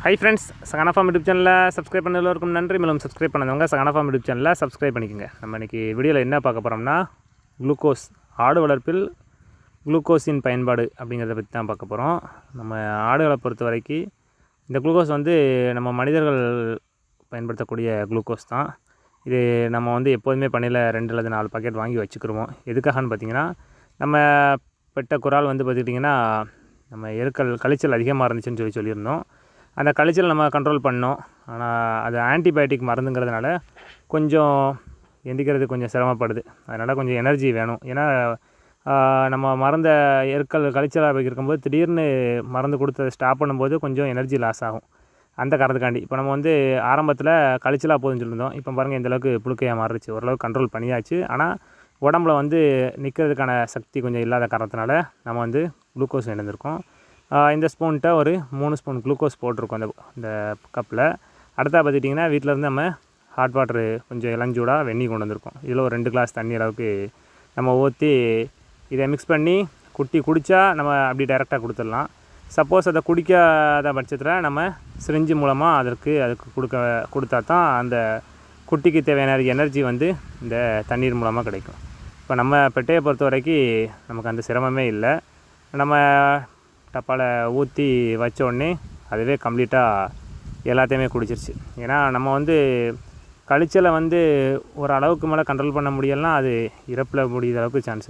Hi friends, Sahana form YouTube சேனலில் subscribe பண்ண எல்லோருக்கும் நன்றி. மேலும் சப்ஸ்கிரைப் பண்ணதவங்க சகானா ஃபார்ம் யூடியூப் சேனலில் சப்ஸ்கிரைப் பண்ணிக்கோங்க. நம்ம இன்றைக்கி வீடியோவில் என்ன பார்க்க போகிறோம்னா, குளுக்கோஸ் ஆடு வளர்ப்பில் குளுக்கோஸின் பயன்பாடு அப்படிங்கிறத பற்றி தான் பார்க்க போகிறோம். நம்ம ஆடுகளை பொறுத்த வரைக்கும் இந்த குளுக்கோஸ் வந்து நம்ம மனிதர்கள் பயன்படுத்தக்கூடிய குளுக்கோஸ் தான். இது நம்ம வந்து எப்போதுமே பண்ணையில் 2 அல்லது 4 பாக்கெட் வாங்கி வச்சுக்கிருவோம். எதுக்காகன்னு பார்த்திங்கன்னா, நம்ம பெட்ட குரால் வந்து பார்த்துக்கிட்டிங்கன்னா, நம்ம கழிச்சல் அதிகமாக இருந்துச்சுன்னு சொல்லியிருந்தோம். அந்த கழிச்சல் நம்ம கண்ட்ரோல் பண்ணோம். ஆனால் அது ஆன்டிபயோட்டிக் மருந்துங்கிறதுனால கொஞ்சம் எந்திக்கிறது கொஞ்சம் சிரமப்படுது. அதனால் கொஞ்சம் எனர்ஜி வேணும். ஏன்னா நம்ம கழிச்சலாக இருக்கும்போது திடீர்னு மருந்து கொடுத்து ஸ்டாப் பண்ணும்போது கொஞ்சம் எனர்ஜி லாஸ் ஆகும். அந்த காரணத்துக்காண்டி இப்போ நம்ம வந்து ஆரம்பத்தில் கழிச்சலாக போதுன்னு சொல்லியிருந்தோம். இப்போ பாருங்கள் இந்தளவுக்கு புழுக்கையாக மாறிடுச்சு. ஓரளவுக்கு கண்ட்ரோல் பண்ணியாச்சு. ஆனால் உடம்புல வந்து நிற்கிறதுக்கான சக்தி கொஞ்சம் இல்லாத காரணத்தினால நம்ம வந்து குளுக்கோஸ் இணைந்திருக்கோம். இந்த ஸ்பூன்கிட்ட ஒரு 3 ஸ்பூன் குளுக்கோஸ் போட்டிருக்கோம் இந்த கப்பில். அடுத்தா பார்த்துட்டிங்கன்னா, வீட்டிலேருந்து நம்ம ஹாட் வாட்ரு கொஞ்சம் இளஞ்சூடாக வெந்நீர் கொண்டு வந்திருக்கோம். இதில் ஒரு 2 கிளாஸ் தண்ணி அளவுக்கு நம்ம ஊற்றி இதை மிக்ஸ் பண்ணி குட்டி குடித்தா நம்ம அப்படி டைரெக்டாக கொடுத்துடலாம். சப்போஸ் அதை குடிக்காத பட்சத்தில் நம்ம சிரிஞ்சு மூலமாக அதுக்கு கொடுத்தா தான் அந்த குட்டிக்கு தேவையான எனர்ஜி வந்து இந்த தண்ணீர் மூலமாக கிடைக்கும். இப்போ நம்ம பெட்டையை பொறுத்த வரைக்கும் நமக்கு அந்த சிரமமே இல்லை. நம்ம டப்பாவில் ஊற்றி வச்ச உடனே அதுவே கம்ப்ளீட்டாக எல்லாத்தையுமே குடிச்சிருச்சு. ஏன்னா நம்ம வந்து கழிச்சலை வந்து ஒரு அளவுக்கு மேலே கண்ட்ரோல் பண்ண முடியலைன்னா அது இறப்பில் முடிகிற அளவுக்கு சான்ஸ்